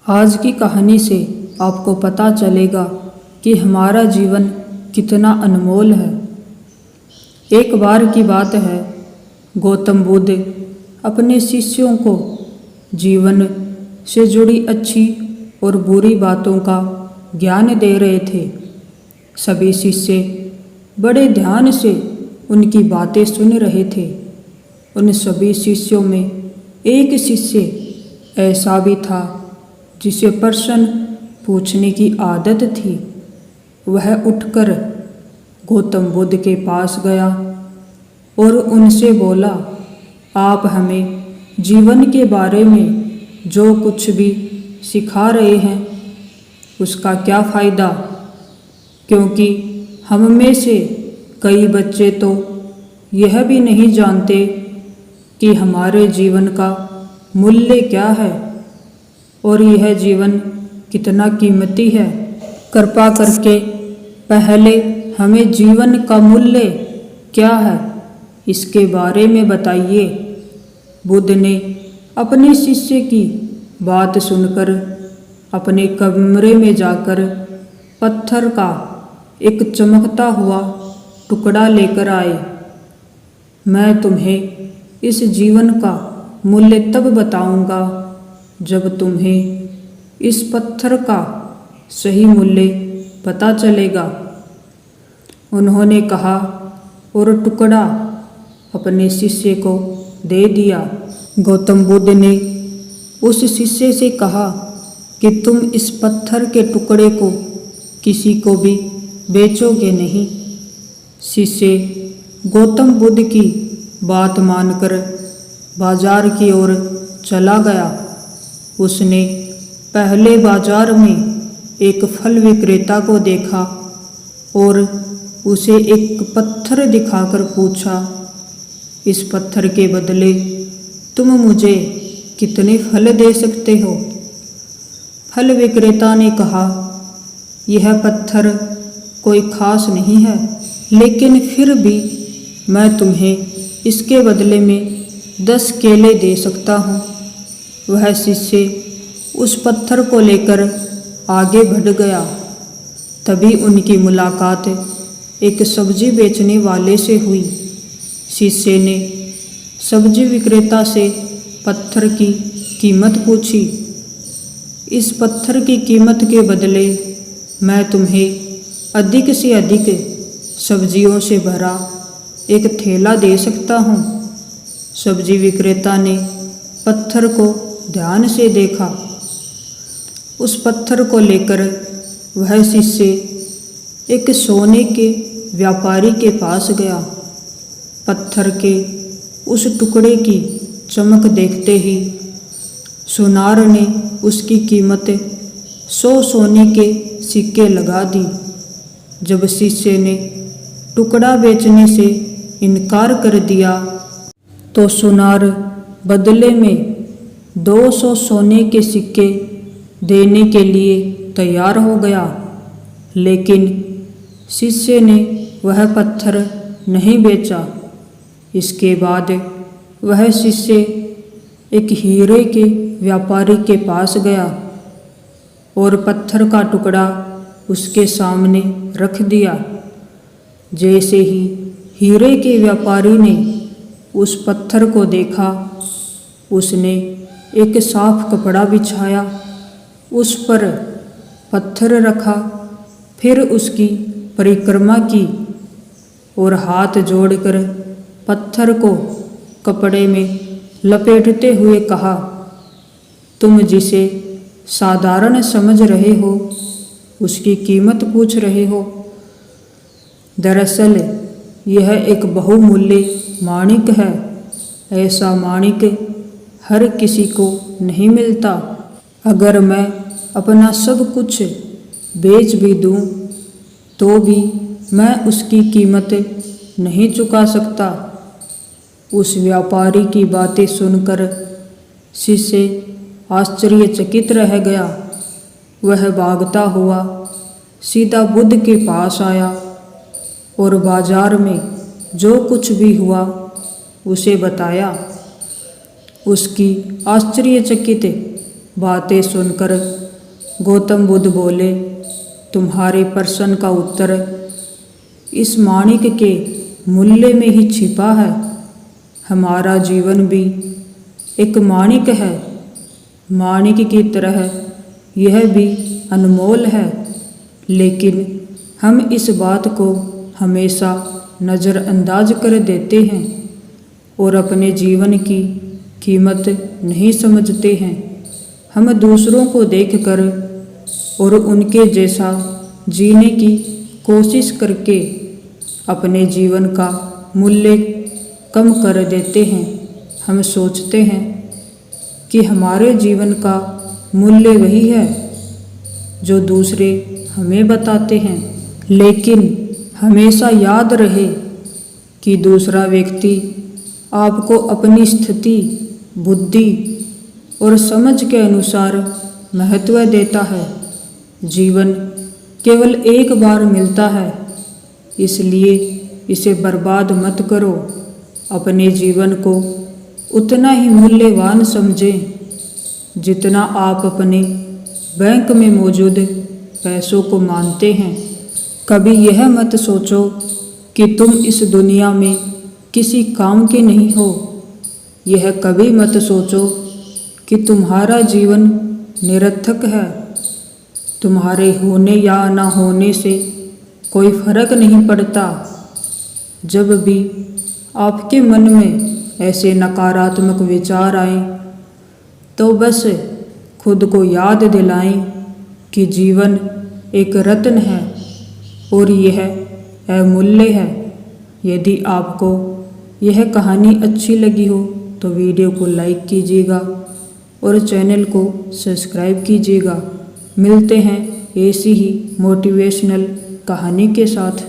आज की कहानी से आपको पता चलेगा कि हमारा जीवन कितना अनमोल है। एक बार की बात है, गौतम बुद्ध अपने शिष्यों को जीवन से जुड़ी अच्छी और बुरी बातों का ज्ञान दे रहे थे। सभी शिष्य बड़े ध्यान से उनकी बातें सुन रहे थे। उन सभी शिष्यों में एक शिष्य ऐसा भी था जिसे प्रश्न पूछने की आदत थी। वह उठकर गौतम बुद्ध के पास गया और उनसे बोला, आप हमें जीवन के बारे में जो कुछ भी सिखा रहे हैं उसका क्या फ़ायदा, क्योंकि हम में से कई बच्चे तो यह भी नहीं जानते कि हमारे जीवन का मूल्य क्या है और यह जीवन कितना कीमती है। कृपा करके पहले हमें जीवन का मूल्य क्या है इसके बारे में बताइए। बुद्ध ने अपने शिष्य की बात सुनकर अपने कमरे में जाकर पत्थर का एक चमकता हुआ टुकड़ा लेकर आए। मैं तुम्हें इस जीवन का मूल्य तब बताऊंगा जब तुम्हें इस पत्थर का सही मूल्य पता चलेगा। उन्होंने कहा और टुकड़ा अपने शिष्य को दे दिया। गौतम बुद्ध ने उस शिष्य से कहा कि तुम इस पत्थर के टुकड़े को किसी को भी बेचोगे नहीं। शिष्य गौतम बुद्ध की बात मानकर बाजार की ओर चला गया। उसने पहले बाजार में एक फल विक्रेता को देखा और उसे एक पत्थर दिखाकर पूछा, इस पत्थर के बदले तुम मुझे कितने फल दे सकते हो? फल विक्रेता ने कहा, यह पत्थर कोई खास नहीं है, लेकिन फिर भी मैं तुम्हें इसके बदले में 10 केले दे सकता हूँ। वह शिष्य उस पत्थर को लेकर आगे बढ़ गया। तभी उनकी मुलाकात एक सब्जी बेचने वाले से हुई। शिष्य ने सब्जी विक्रेता से पत्थर की कीमत पूछी। इस पत्थर की कीमत के बदले मैं तुम्हें अधिक से अधिक सब्जियों से भरा एक थैला दे सकता हूँ। सब्जी विक्रेता ने पत्थर को ध्यान से देखा। उस पत्थर को लेकर वह शिष्य एक सोने के व्यापारी के पास गया। पत्थर के उस टुकड़े की चमक देखते ही सुनार ने उसकी कीमत 100 सोने के सिक्के लगा दी। जब शिष्य ने टुकड़ा बेचने से इनकार कर दिया तो सुनार बदले में 200 सोने के सिक्के देने के लिए तैयार हो गया। लेकिन शिष्य ने वह पत्थर नहीं बेचा। इसके बाद वह शिष्य एक हीरे के व्यापारी के पास गया और पत्थर का टुकड़ा उसके सामने रख दिया। जैसे ही हीरे के व्यापारी ने उस पत्थर को देखा, उसने एक साफ कपड़ा बिछाया, उस पर पत्थर रखा, फिर उसकी परिक्रमा की और हाथ जोड़कर पत्थर को कपड़े में लपेटते हुए कहा, तुम जिसे साधारण समझ रहे हो उसकी कीमत पूछ रहे हो। दरअसल यह एक बहुमूल्य माणिक है। ऐसा माणिक हर किसी को नहीं मिलता। अगर मैं अपना सब कुछ बेच भी दूं तो भी मैं उसकी कीमत नहीं चुका सकता। उस व्यापारी की बातें सुनकर शिष्य आश्चर्यचकित रह गया। वह भागता हुआ सीधा बुद्ध के पास आया और बाजार में जो कुछ भी हुआ उसे बताया। उसकी आश्चर्यचकित बातें सुनकर गौतम बुद्ध बोले, तुम्हारे प्रश्न का उत्तर इस माणिक के मूल्य में ही छिपा है। हमारा जीवन भी एक माणिक है। माणिक की तरह यह भी अनमोल है, लेकिन हम इस बात को हमेशा नज़रअंदाज कर देते हैं और अपने जीवन की कीमत नहीं समझते हैं। हम दूसरों को देखकर और उनके जैसा जीने की कोशिश करके अपने जीवन का मूल्य कम कर देते हैं। हम सोचते हैं कि हमारे जीवन का मूल्य वही है जो दूसरे हमें बताते हैं, लेकिन हमेशा याद रहे कि दूसरा व्यक्ति आपको अपनी स्थिति, बुद्धि और समझ के अनुसार महत्व देता है। जीवन केवल एक बार मिलता है, इसलिए इसे बर्बाद मत करो। अपने जीवन को उतना ही मूल्यवान समझें जितना आप अपने बैंक में मौजूद पैसों को मानते हैं। कभी यह मत सोचो कि तुम इस दुनिया में किसी काम के नहीं हो। यह कभी मत सोचो कि तुम्हारा जीवन निरर्थक है। तुम्हारे होने या ना होने से कोई फर्क नहीं पड़ता। जब भी आपके मन में ऐसे नकारात्मक विचार आए तो बस खुद को याद दिलाएं कि जीवन एक रत्न है और यह अमूल्य है। यदि आपको यह कहानी अच्छी लगी हो तो वीडियो को लाइक कीजिएगा और चैनल को सब्सक्राइब कीजिएगा। मिलते हैं ऐसी ही मोटिवेशनल कहानी के साथ।